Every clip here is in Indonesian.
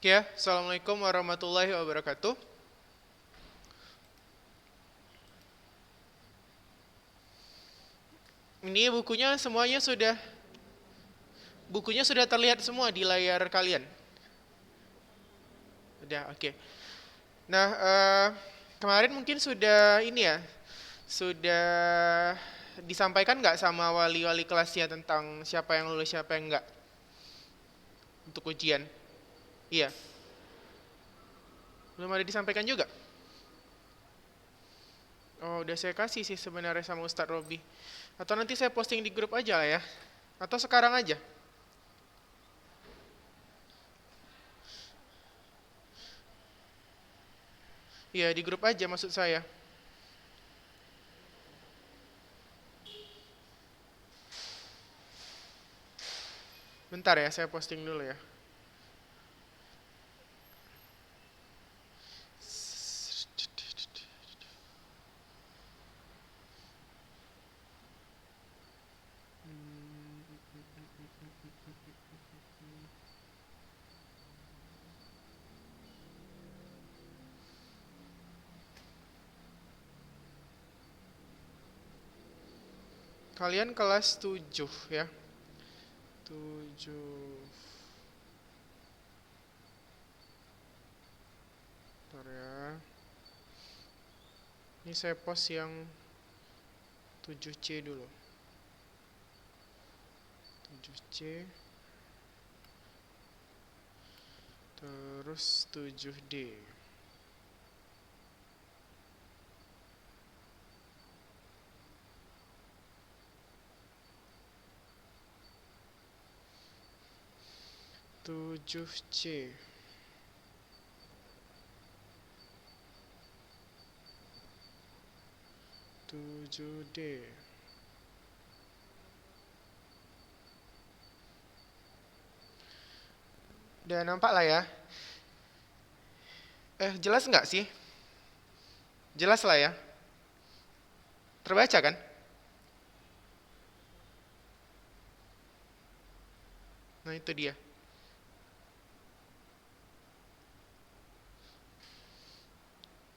Ya, Assalamualaikum warahmatullahi wabarakatuh. Ini bukunya sudah terlihat semua di layar kalian. Udah, oke. Nah, kemarin mungkin sudah disampaikan nggak sama wali-wali kelasnya tentang siapa yang lulus, siapa yang nggak untuk ujian? Iya, belum ada disampaikan juga. Oh, udah saya kasih sih sebenarnya sama Ustadz Robi. Atau nanti saya posting di grup aja lah ya. Atau sekarang aja. Iya, di grup aja maksud saya. Bentar ya, saya posting dulu ya. Kalian kelas 7 ya. 7. Bentar ya. Ini saya post yang 7C dulu. 7C. Terus 7D. Tujuh C. Tujuh D. Udah nampak lah ya. Jelas nggak sih? Jelas lah ya. Terbaca kan? Nah itu dia.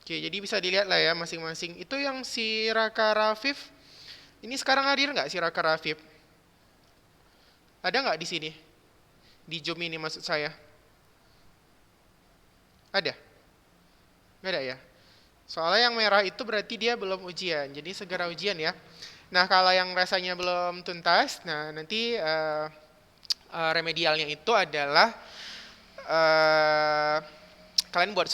Oke, jadi bisa dilihat lah ya masing-masing. Itu yang si Raka Rafif. Ini sekarang hadir nggak si Raka Rafif? Ada nggak di sini? Di Zoom ini maksud saya. Ada? Nggak ada ya? Soalnya yang merah itu berarti dia belum ujian. Jadi segera ujian ya. Nah kalau yang rasanya belum tuntas, nah nanti remedialnya itu adalah kalian buat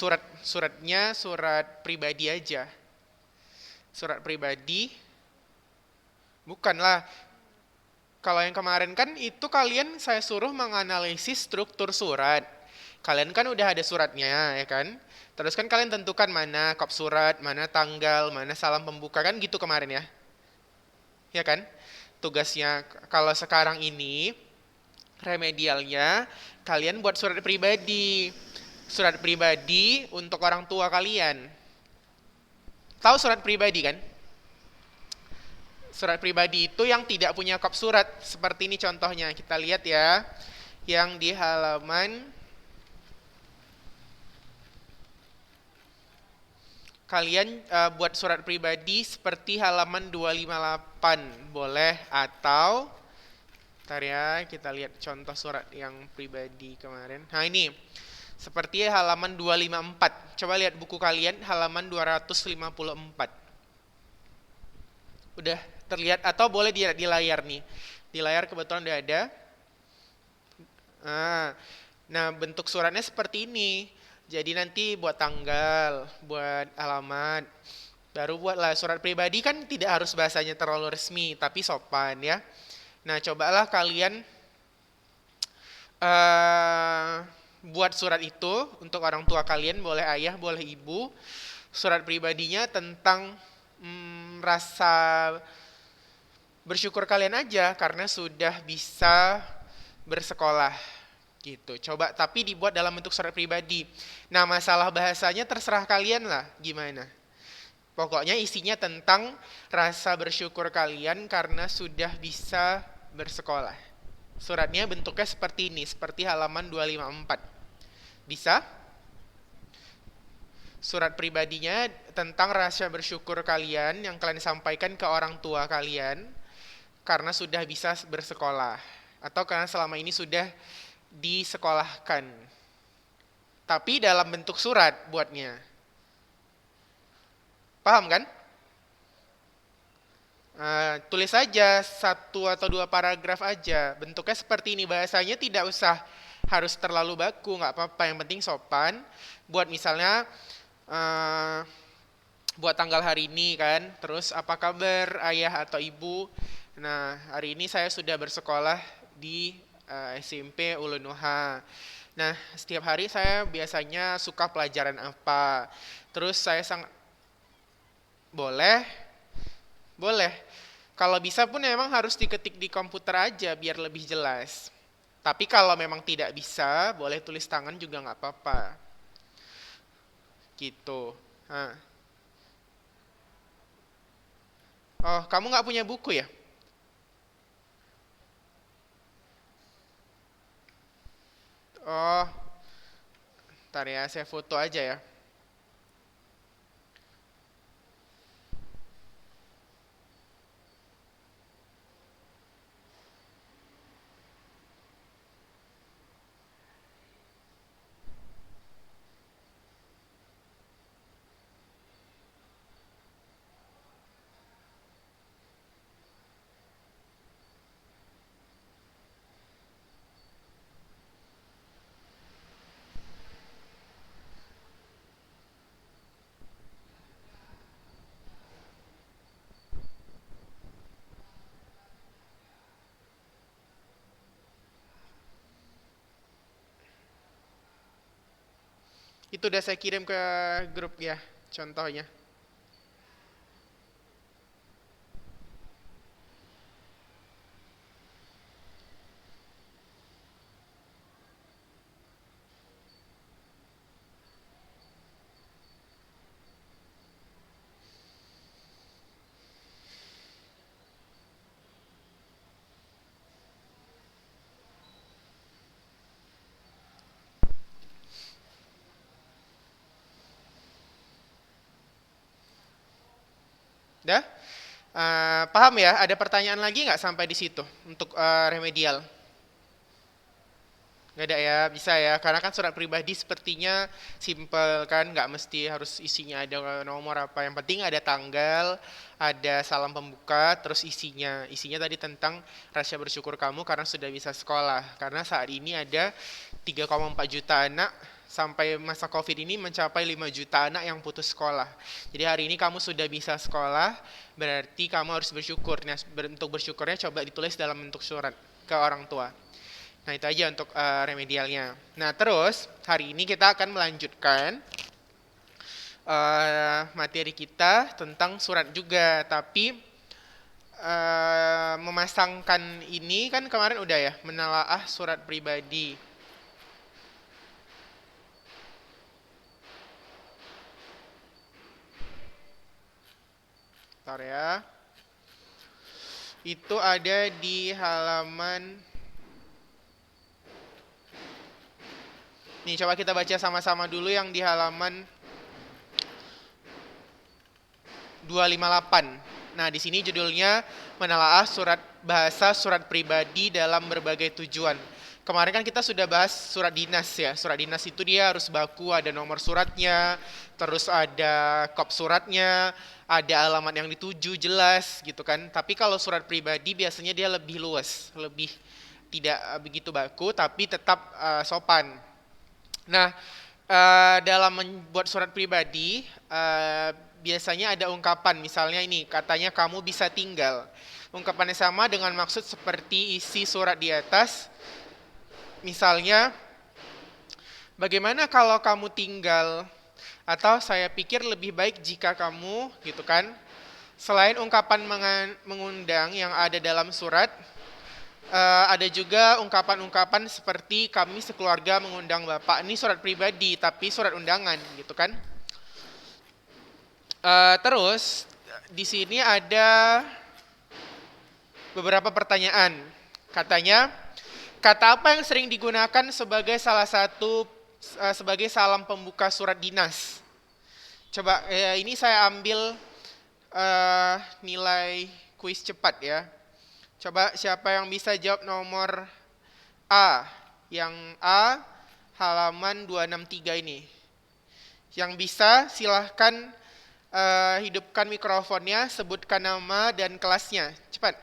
suratnya surat pribadi aja. Surat pribadi. Bukanlah. Kalau yang kemarin kan itu kalian saya suruh menganalisis struktur surat. Kalian kan udah ada suratnya ya kan? Terus kan kalian tentukan mana kop surat, mana tanggal, mana salam pembuka kan gitu kemarin ya. Ya kan? Tugasnya kalau sekarang ini remedialnya kalian buat surat pribadi. Surat pribadi untuk orang tua kalian. Tahu surat pribadi kan? Surat pribadi itu yang tidak punya kop surat. Seperti ini contohnya. Kita lihat ya. Yang di halaman. Kalian buat surat pribadi seperti halaman 258. Boleh atau. Bentar ya. Kita lihat contoh surat yang pribadi kemarin. Nah ini. Seperti halaman 254. Coba lihat buku kalian halaman 254. Udah terlihat atau boleh dilihat di layar nih. Di layar kebetulan udah ada. Nah, bentuk suratnya seperti ini. Jadi nanti buat tanggal, buat alamat. Baru buatlah surat pribadi kan tidak harus bahasanya terlalu resmi, tapi sopan ya. Nah, cobalah kalian buat surat itu untuk orang tua kalian, boleh ayah, boleh ibu. Surat pribadinya tentang rasa bersyukur kalian aja karena sudah bisa bersekolah gitu. Coba tapi dibuat dalam bentuk surat pribadi. Nah, masalah bahasanya terserah kalian lah gimana. Pokoknya isinya tentang rasa bersyukur kalian karena sudah bisa bersekolah. Suratnya bentuknya seperti ini, seperti halaman 254. Bisa? Surat pribadinya tentang rasa bersyukur kalian yang kalian sampaikan ke orang tua kalian karena sudah bisa bersekolah atau karena selama ini sudah disekolahkan. Tapi dalam bentuk surat buatnya. Paham kan? Tulis saja satu atau dua paragraf aja. Bentuknya seperti ini. Bahasanya tidak usah harus terlalu baku, nggak apa-apa. Yang penting sopan. Buat misalnya, eh, buat tanggal hari ini kan. Terus apa kabar ayah atau ibu? Nah, hari ini saya sudah bersekolah di SMP Ulunuha. Nah, setiap hari saya biasanya suka pelajaran apa. Terus saya sangat boleh, boleh. Kalau bisa pun memang harus diketik di komputer aja biar lebih jelas. Tapi kalau memang tidak bisa, boleh tulis tangan juga nggak apa-apa. Gitu. Nah. Oh, kamu nggak punya buku ya? Oh, ntar ya, saya foto aja ya. Itu udah saya kirim ke grup ya, contohnya. Dah? Paham ya? Ada pertanyaan lagi nggak sampai di situ untuk remedial? Nggak ada ya, bisa ya. Karena kan surat pribadi sepertinya simple kan, nggak mesti harus isinya ada nomor apa. Yang penting ada tanggal, ada salam pembuka, terus isinya. Isinya tadi tentang rasa bersyukur kamu karena sudah bisa sekolah. Karena saat ini ada 3,4 juta anak sampai masa COVID ini mencapai 5 juta anak yang putus sekolah. Jadi hari ini kamu sudah bisa sekolah, berarti kamu harus bersyukur. Nah, untuk bersyukurnya coba ditulis dalam bentuk surat ke orang tua. Nah, itu aja untuk remedialnya. Nah, terus hari ini kita akan melanjutkan materi kita tentang surat juga. Tapi memasangkan ini kan kemarin udah ya, menelaah surat pribadi. Bentar ya. Itu ada di halaman. Nih, coba kita baca sama-sama dulu yang di halaman 258. Nah, di sini judulnya menelaah bahasa surat pribadi dalam berbagai tujuan. Kemarin kan kita sudah bahas surat dinas ya. Surat dinas itu dia harus baku, ada nomor suratnya, terus ada kop suratnya, ada alamat yang dituju jelas gitu kan. Tapi kalau surat pribadi biasanya dia lebih luas, lebih tidak begitu baku tapi tetap sopan. Nah, dalam membuat surat pribadi, biasanya ada ungkapan, misalnya ini, katanya kamu bisa tinggal. Ungkapannya sama dengan maksud seperti isi surat di atas. Misalnya, bagaimana kalau kamu tinggal? Atau saya pikir lebih baik jika kamu, gitu kan. Selain ungkapan mengundang yang ada dalam surat, ada juga ungkapan-ungkapan seperti kami sekeluarga mengundang Bapak. Ini surat pribadi, tapi surat undangan, gitu kan. Terus, di sini ada beberapa pertanyaan. Katanya, kata apa yang sering digunakan sebagai salah satu sebagai salam pembuka surat dinas. Coba ini saya ambil nilai kuis cepat ya. Coba siapa yang bisa jawab nomor A? Yang A halaman 263 ini. Yang bisa silahkan hidupkan mikrofonnya, sebutkan nama dan kelasnya. Cepat.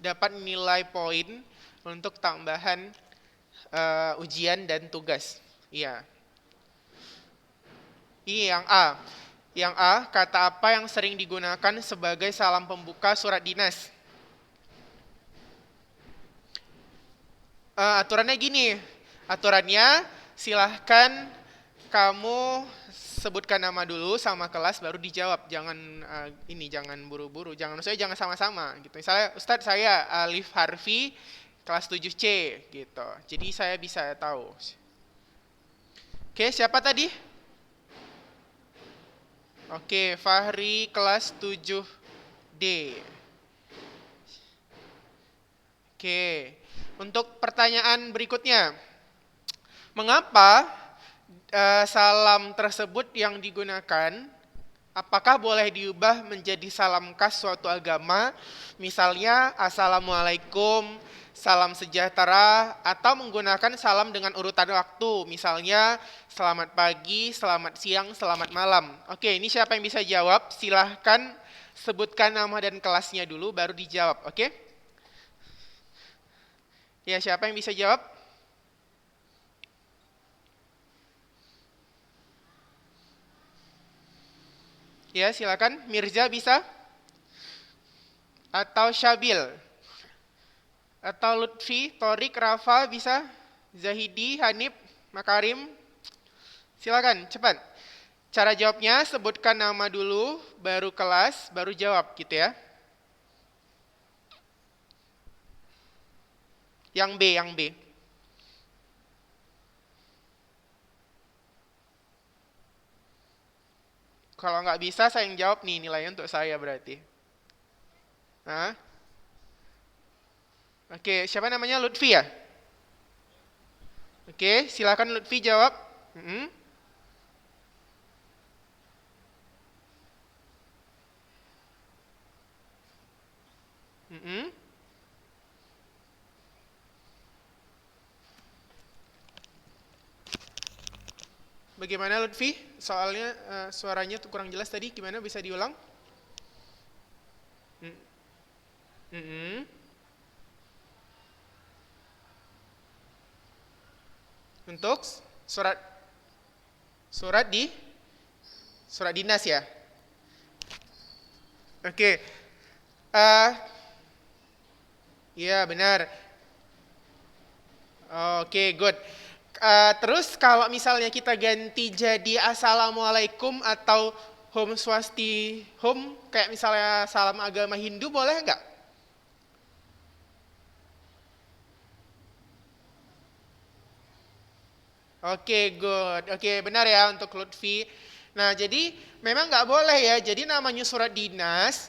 Dapat nilai poin untuk tambahan ujian dan tugas. Iya. Ini yang A. Yang A, kata apa yang sering digunakan sebagai salam pembuka surat dinas? Aturannya gini. Aturannya silahkan kamu sebutkan nama dulu sama kelas baru dijawab. Jangan jangan buru-buru. Maksudnya jangan sama-sama gitu. Misalnya Ustadz saya Alif Harfi kelas 7C gitu. Jadi saya bisa tahu. Oke, siapa tadi? Oke, Fahri kelas 7D. Oke. Untuk pertanyaan berikutnya. Mengapa salam tersebut yang digunakan apakah boleh diubah menjadi salam khas suatu agama? Misalnya Assalamualaikum, salam sejahtera, atau menggunakan salam dengan urutan waktu. Misalnya selamat pagi, selamat siang, selamat malam. Oke, ini siapa yang bisa jawab? Silahkan sebutkan nama dan kelasnya dulu baru dijawab, oke? Ya, siapa yang bisa jawab? Ya, silakan. Mirza bisa? Atau Syabil? Atau Lutfi, Torik, Rafa bisa? Zahidi, Hanif, Makarim? Silakan, cepat. Cara jawabnya, sebutkan nama dulu, baru kelas, baru jawab gitu ya. Yang B. Kalau nggak bisa, saya yang jawab nih nilainya untuk saya berarti. Hah? Oke, siapa namanya? Lutfi ya? Oke, silakan Lutfi jawab. Mm-mm. Mm-mm. Bagaimana Lutfi? Soalnya suaranya tuh kurang jelas tadi. Gimana bisa diulang? Mm-mm. Untuk surat surat dinas ya. Oke. Iya benar. Oke, good. Terus kalau misalnya kita ganti jadi Assalamualaikum atau Om Swasti Home, kayak misalnya salam agama Hindu, boleh nggak? Oke, good. Oke, benar ya untuk Lutfi. Nah, jadi memang nggak boleh ya. Jadi namanya surat dinas,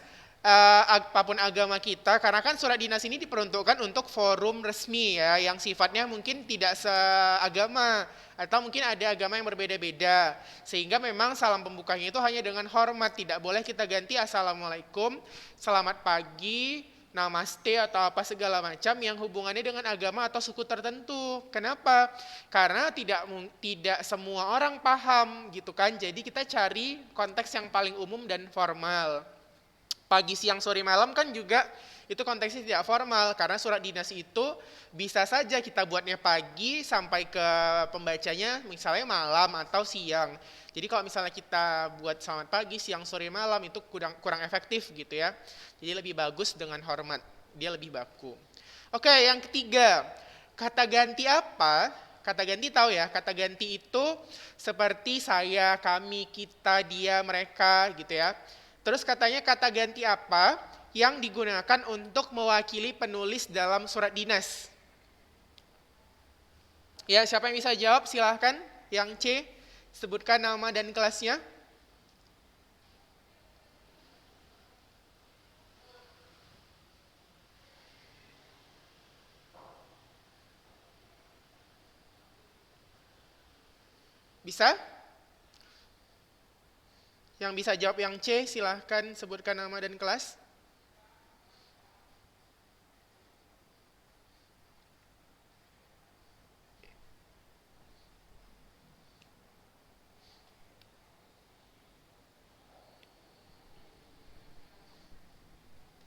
apapun agama kita, karena kan surat dinas ini diperuntukkan untuk forum resmi ya, yang sifatnya mungkin tidak seagama, atau mungkin ada agama yang berbeda-beda. Sehingga memang salam pembukanya itu hanya dengan hormat, tidak boleh kita ganti Assalamualaikum, selamat pagi, namaste atau apa segala macam yang hubungannya dengan agama atau suku tertentu. Kenapa? Karena tidak semua orang paham gitu kan. Jadi kita cari konteks yang paling umum dan formal. Pagi, siang, sore, malam kan juga itu konteksnya tidak formal karena surat dinas itu bisa saja kita buatnya pagi sampai ke pembacanya misalnya malam atau siang. Jadi kalau misalnya kita buat selamat pagi, siang, sore, malam itu kurang efektif gitu ya. Jadi lebih bagus dengan hormat, dia lebih baku. Oke, yang ketiga, kata ganti apa? Kata ganti tahu ya, kata ganti itu seperti saya, kami, kita, dia, mereka gitu ya. Terus katanya kata ganti apa yang digunakan untuk mewakili penulis dalam surat dinas? Ya, siapa yang bisa jawab? Silahkan. Yang C, sebutkan nama dan kelasnya. Bisa? Yang bisa jawab yang C, silahkan sebutkan nama dan kelas.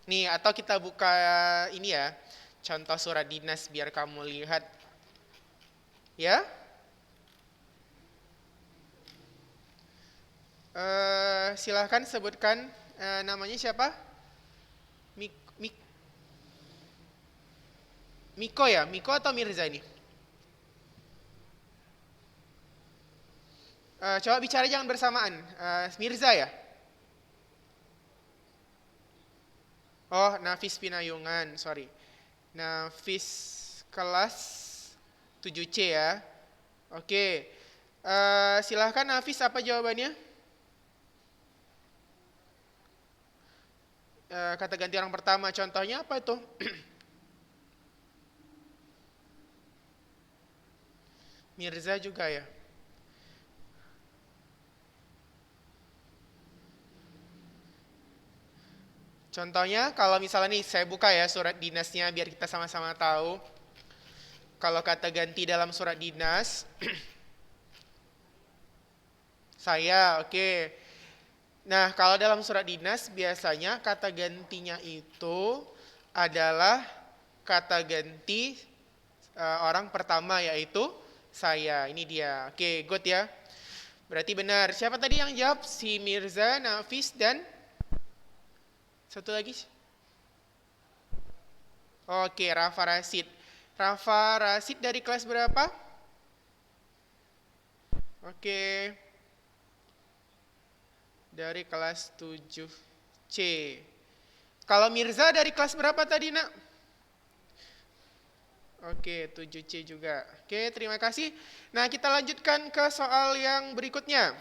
Nih, atau kita buka ini ya, contoh surat dinas biar kamu lihat. Ya? Silahkan sebutkan namanya siapa? Miko ya? Miko atau Mirza ini? Coba bicara jangan bersamaan. Mirza ya? Oh, Nafis Pinayungan, sorry. Nafis kelas 7C ya. Oke. Silahkan Nafis, apa jawabannya? Kata ganti orang pertama, contohnya apa itu? Mirza juga ya. Contohnya kalau misalnya nih saya buka ya surat dinasnya biar kita sama-sama tahu. Kalau kata ganti dalam surat dinas, saya, oke. Nah, kalau dalam surat dinas biasanya kata gantinya itu adalah kata ganti orang pertama yaitu saya. Ini dia. Oke, good ya. Berarti benar. Siapa tadi yang jawab? Si Mirza, Nafis, dan satu lagi? Oke, Rafa Rasid. Rafa Rasid dari kelas berapa? Oke. Dari kelas 7C. Kalau Mirza dari kelas berapa tadi, Nak? Oke, 7C juga. Oke, terima kasih. Nah, kita lanjutkan ke soal yang berikutnya.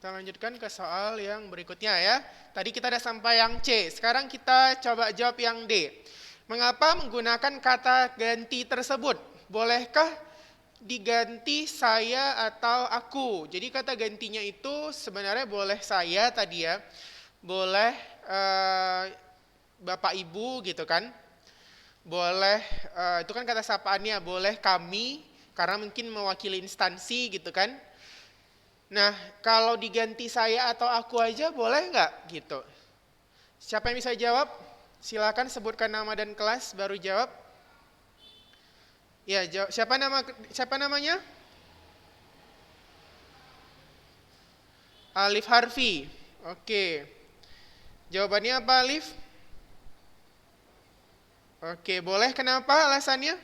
Kita lanjutkan ke soal yang berikutnya ya. Tadi kita udah sampai yang C. Sekarang kita coba jawab yang D. Mengapa menggunakan kata ganti tersebut? Bolehkah diganti saya atau aku? Jadi kata gantinya itu sebenarnya boleh saya tadi ya. Boleh Bapak Ibu gitu kan. Boleh, itu kan kata sapaannya. Boleh kami, karena mungkin mewakili instansi gitu kan. Nah, kalau diganti saya atau aku aja boleh nggak gitu? Siapa yang bisa jawab? Silakan sebutkan nama dan kelas baru jawab. Ya, siapa namanya? Alif Harfi. Oke. Jawabannya apa, Alif? Oke, boleh kenapa alasannya?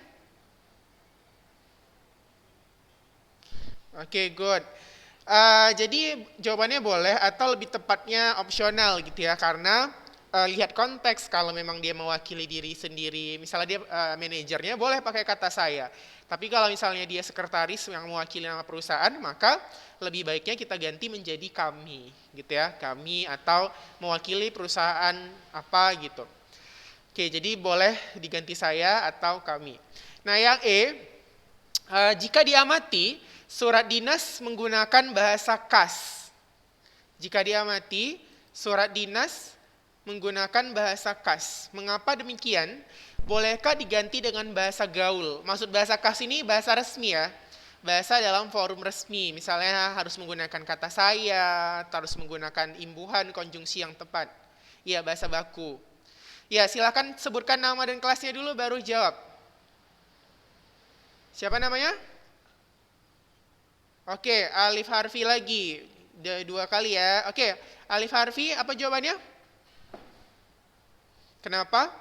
Oke, good. Jadi jawabannya boleh atau lebih tepatnya opsional gitu ya, karena lihat konteks. Kalau memang dia mewakili diri sendiri, misalnya dia manajernya, boleh pakai kata saya. Tapi kalau misalnya dia sekretaris yang mewakili nama perusahaan, maka lebih baiknya kita ganti menjadi kami gitu ya, kami atau mewakili perusahaan apa gitu. Oke, jadi boleh diganti saya atau kami. Nah, yang E, jika diamati surat dinas menggunakan bahasa kas. Jika diamati surat dinas menggunakan bahasa kas. Mengapa demikian? Bolehkah diganti dengan bahasa gaul? Maksud bahasa kas ini bahasa resmi ya. Bahasa dalam forum resmi. Misalnya harus menggunakan kata saya, harus menggunakan imbuhan, konjungsi yang tepat. Iya, bahasa baku. Ya, silakan sebutkan nama dan kelasnya dulu baru jawab. Siapa namanya? Oke, Alif Harfi lagi. Dua kali ya. Oke, Alif Harfi, apa jawabannya? Kenapa?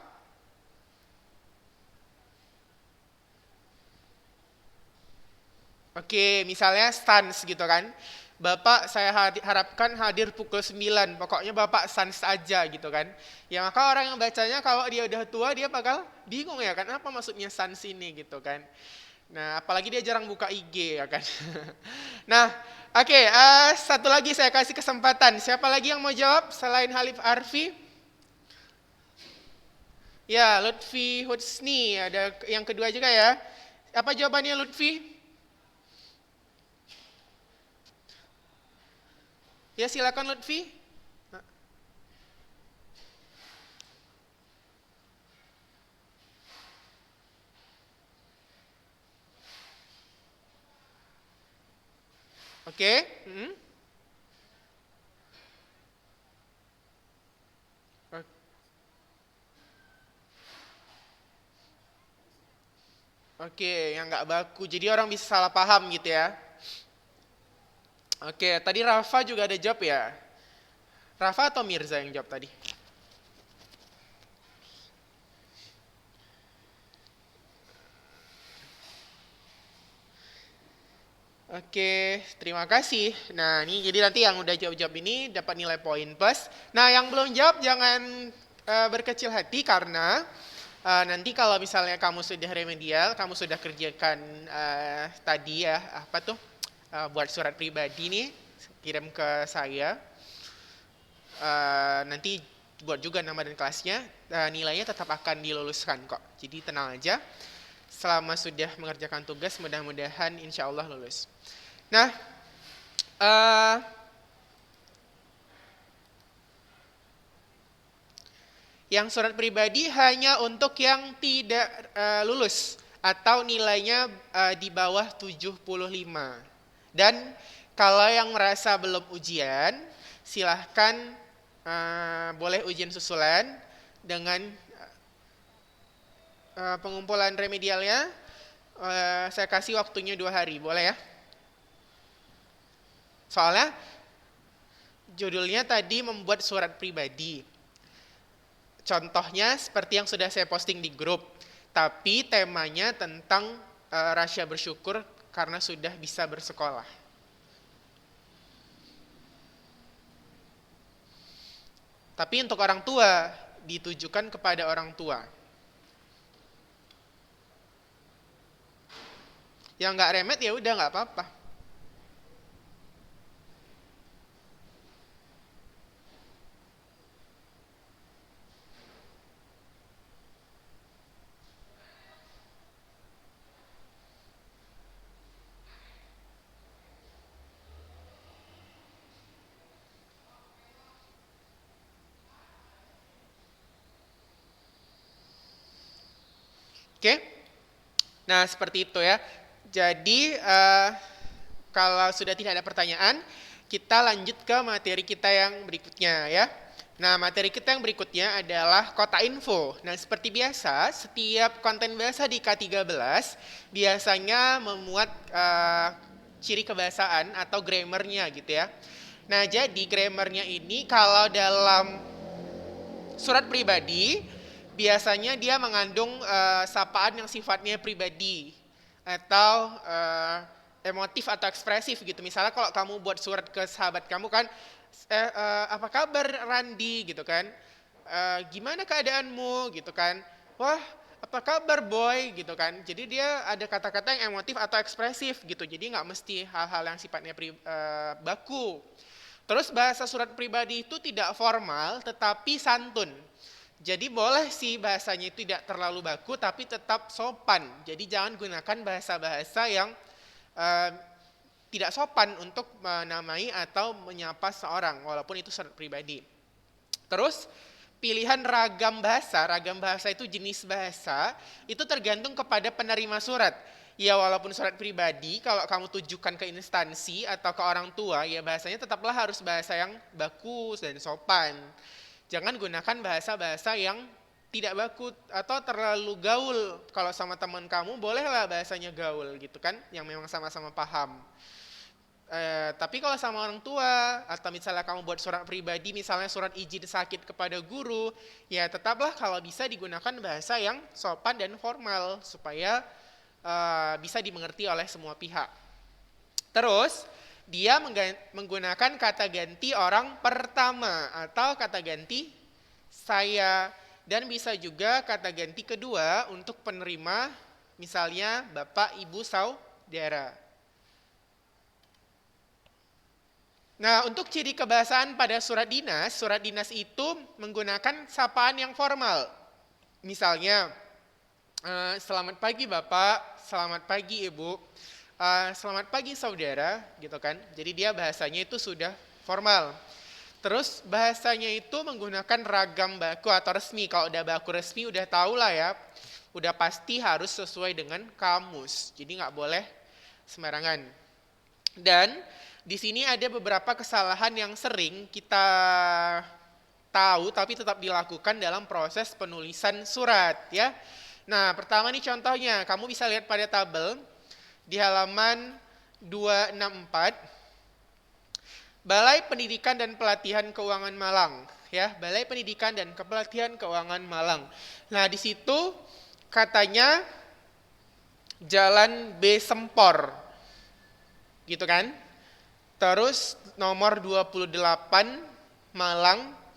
Oke, misalnya stans gitu kan. Bapak saya harapkan hadir pukul 9, pokoknya Bapak sans aja gitu kan. Ya maka orang yang bacanya kalau dia udah tua dia bakal bingung ya kan, apa maksudnya sans ini gitu kan. Nah, apalagi dia jarang buka IG ya kan. Nah, oke, satu lagi saya kasih kesempatan. Siapa lagi yang mau jawab selain Halif Arfi? Ya, Lutfi Husni, ada yang kedua juga ya. Apa jawabannya Lutfi? Ya, silakan Lutfi. Oke. Mm. Oke, yang nggak baku. Jadi orang bisa salah paham gitu ya. Oke, tadi Rafa juga ada jawab ya. Rafa atau Mirza yang jawab tadi? Oke, terima kasih. Nah, ini jadi nanti yang udah jawab-jawab ini dapat nilai poin plus. Nah, yang belum jawab jangan berkecil hati karena nanti kalau misalnya kamu sudah remedial, kamu sudah kerjakan tadi ya, apa tuh, buat surat pribadi nih, kirim ke saya. Nanti buat juga nama dan kelasnya, nilainya tetap akan diluluskan kok. Jadi tenang aja. Selama sudah mengerjakan tugas, mudah-mudahan insya Allah lulus. Nah, eh, yang surat pribadi hanya untuk yang tidak lulus atau nilainya di bawah 75. Dan kalau yang merasa belum ujian, silahkan boleh ujian susulan dengan pengumpulan remedialnya. Saya kasih waktunya 2 hari, boleh ya? Soalnya judulnya tadi membuat surat pribadi. Contohnya seperti yang sudah saya posting di grup, tapi temanya tentang rasa bersyukur karena sudah bisa bersekolah. Tapi untuk orang tua, ditujukan kepada orang tua. Yang nggak remet ya udah nggak apa-apa. Oke? Nah, seperti itu ya. Jadi, kalau sudah tidak ada pertanyaan, kita lanjut ke materi kita yang berikutnya ya. Nah, materi kita yang berikutnya adalah kota info. Nah, seperti biasa, setiap konten bahasa di K13 biasanya memuat ciri kebahasaan atau grammarnya gitu ya. Nah, jadi grammarnya ini kalau dalam surat pribadi biasanya dia mengandung sapaan yang sifatnya pribadi atau emotif atau ekspresif gitu. Misalnya kalau kamu buat surat ke sahabat kamu kan, apa kabar Randi gitu kan, gimana keadaanmu gitu kan, wah apa kabar boy gitu kan. Jadi dia ada kata-kata yang emotif atau ekspresif gitu. Jadi nggak mesti hal-hal yang sifatnya baku. Terus bahasa surat pribadi itu tidak formal tetapi santun. Jadi boleh sih bahasanya itu tidak terlalu baku tapi tetap sopan. Jadi jangan gunakan bahasa-bahasa yang eh, tidak sopan untuk menamai atau menyapa seorang walaupun itu surat pribadi. Terus pilihan ragam bahasa itu jenis bahasa, itu tergantung kepada penerima surat. Ya walaupun surat pribadi, kalau kamu tujukan ke instansi atau ke orang tua, ya bahasanya tetaplah harus bahasa yang baku dan sopan. Jangan gunakan bahasa-bahasa yang tidak baku atau terlalu gaul. Kalau sama teman kamu, bolehlah bahasanya gaul gitu kan, yang memang sama-sama paham. Tapi kalau sama orang tua atau misalnya kamu buat surat pribadi, misalnya surat izin sakit kepada guru, ya tetaplah kalau bisa digunakan bahasa yang sopan dan formal supaya bisa dimengerti oleh semua pihak. Terus dia menggunakan kata ganti orang pertama atau kata ganti saya, dan bisa juga kata ganti kedua untuk penerima, misalnya bapak, ibu, saudara. Nah, untuk ciri kebahasaan pada surat dinas itu menggunakan sapaan yang formal. Misalnya, selamat pagi Bapak, selamat pagi Ibu, selamat pagi saudara, gitu kan. Jadi dia bahasanya itu sudah formal. Terus bahasanya itu menggunakan ragam baku atau resmi. Kalau udah baku resmi udah tahu lah ya, udah pasti harus sesuai dengan kamus. Jadi nggak boleh sembarangan. Dan di sini ada beberapa kesalahan yang sering kita tahu tapi tetap dilakukan dalam proses penulisan surat ya. Nah, pertama nih contohnya, kamu bisa lihat pada tabel di halaman 264, Balai Pendidikan dan Pelatihan Keuangan Malang ya, Balai Pendidikan dan Pelatihan Keuangan Malang. Nah, di situ katanya Jalan B Sempor. Gitu kan? Terus nomor 28 Malang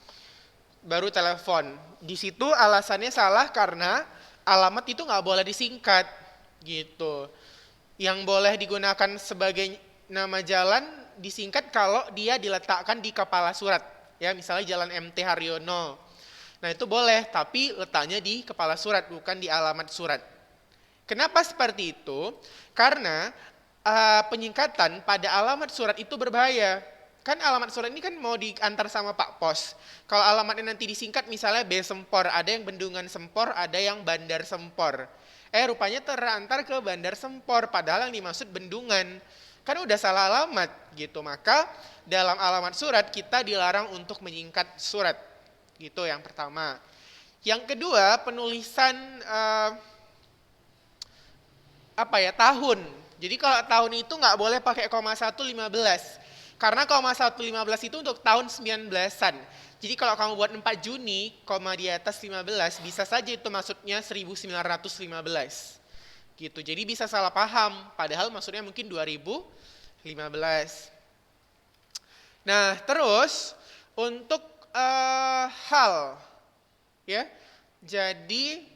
baru telepon. Di situ alasannya salah karena alamat itu nggak boleh disingkat gitu. Yang boleh digunakan sebagai nama jalan disingkat kalau dia diletakkan di kepala surat. Ya, misalnya Jalan MT Haryono. Nah, itu boleh, tapi letaknya di kepala surat, bukan di alamat surat. Kenapa seperti itu? Karena penyingkatan pada alamat surat itu berbahaya. Kan alamat surat ini kan mau diantar sama Pak Pos. Kalau alamatnya nanti disingkat misalnya B Sempor, ada yang Bendungan Sempor, ada yang Bandar Sempor. Rupanya terantar ke Bandar Sempor, padahal yang dimaksud Bendungan. Kan udah salah alamat gitu. Maka dalam alamat surat kita dilarang untuk menyingkat surat. Gitu yang pertama. Yang kedua, penulisan tahun. Jadi kalau tahun itu nggak boleh pakai 1,15. Karena 1,15 itu untuk tahun 19-an. Jadi kalau kamu buat 4 Juni, koma di atas 15, bisa saja itu maksudnya 1915. Gitu. Jadi bisa salah paham, padahal maksudnya mungkin 2015. Nah, terus untuk hal ya. Jadi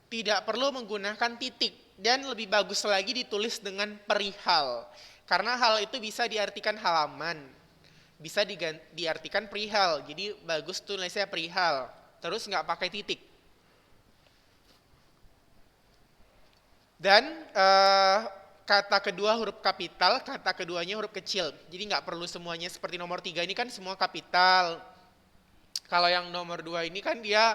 tidak perlu menggunakan titik dan lebih bagus lagi ditulis dengan perihal. Karena hal itu bisa diartikan halaman, bisa diartikan perihal. Jadi bagus tulisnya perihal, terus nggak pakai titik. Dan kata kedua huruf kapital, kata keduanya huruf kecil. Jadi nggak perlu semuanya seperti nomor 3 ini kan semua kapital. Kalau yang nomor 2 ini kan dia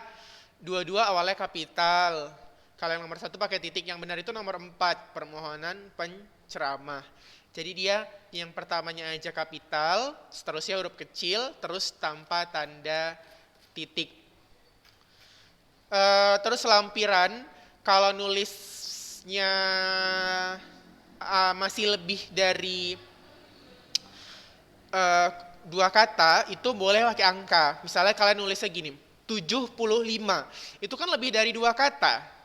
dua-dua awalnya kapital. Kalau yang nomor 1 pakai titik, yang benar itu nomor 4, permohonan penceramah. Jadi dia yang pertamanya aja kapital, seterusnya huruf kecil, terus tanpa tanda titik. Terus lampiran, kalau nulisnya masih lebih dari 2 kata, itu boleh pakai angka. Misalnya kalian nulisnya gini, 75, itu kan lebih dari 2 kata.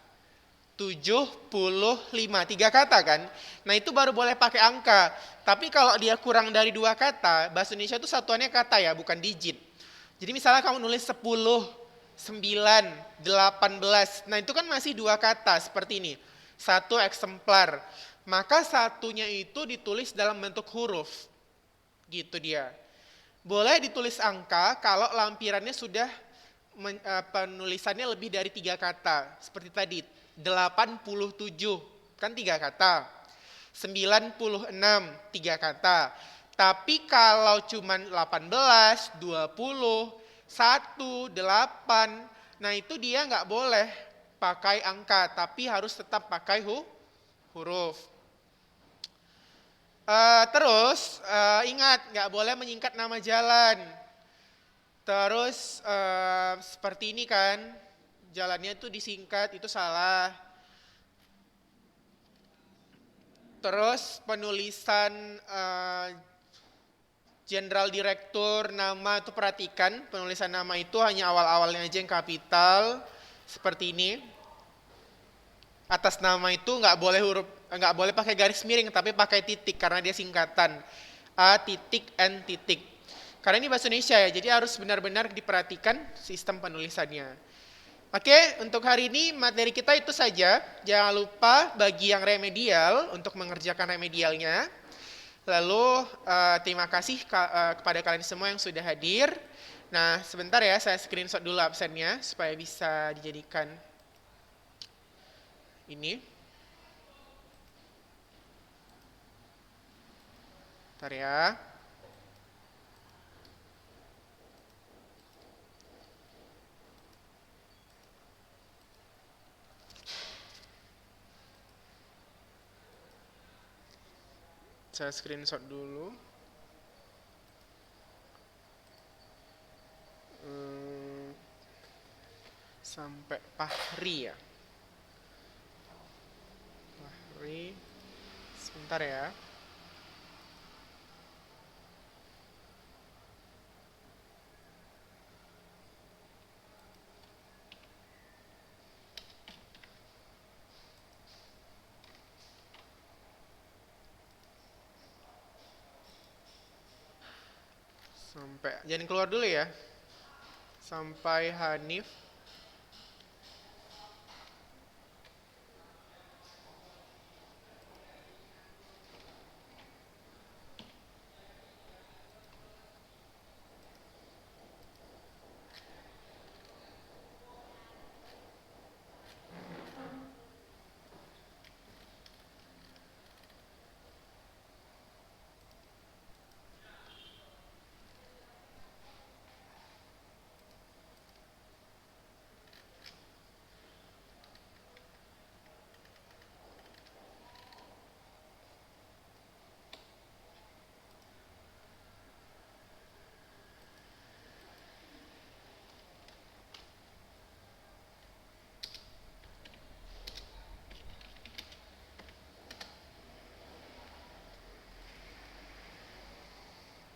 75, 3 kata kan? Nah itu baru boleh pakai angka. Tapi kalau dia kurang dari 2 kata, bahasa Indonesia itu satuannya kata ya, bukan digit. Jadi misalnya kamu nulis 10, 9, 18, nah itu kan masih 2 kata seperti ini. 1 eksemplar. Maka satunya itu ditulis dalam bentuk huruf. Gitu dia. Boleh ditulis angka kalau lampirannya sudah penulisannya lebih dari 3 kata. Seperti tadi. 87 kan 3 kata, 96 3 kata. Tapi kalau cuman 18, 20, 1, 8, nah itu dia nggak boleh pakai angka, tapi harus tetap pakai huruf. Terus ingat nggak boleh menyingkat nama jalan. Terus seperti ini kan. Jalannya itu disingkat, itu salah. Terus penulisan Jenderal Direktur nama itu perhatikan, penulisan nama itu hanya awal-awalnya aja yang kapital, seperti ini. Atas nama itu nggak boleh pakai garis miring, tapi pakai titik karena dia singkatan A titik N titik. Karena ini bahasa Indonesia ya, jadi harus benar-benar diperhatikan sistem penulisannya. Oke, untuk hari ini materi kita itu saja. Jangan lupa bagi yang remedial untuk mengerjakan remedialnya. Lalu terima kasih kepada kalian semua yang sudah hadir. Nah, sebentar ya, saya screenshot dulu absennya supaya bisa dijadikan Ini. Bentar ya. Saya screenshot dulu. Sampai Fahri ya. Fahri. Sebentar ya. Sampai, jangan keluar dulu ya. Sampai Hanif.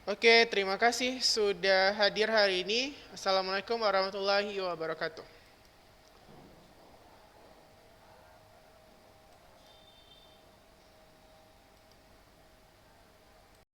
Oke, terima kasih sudah hadir hari ini. Assalamualaikum warahmatullahi wabarakatuh.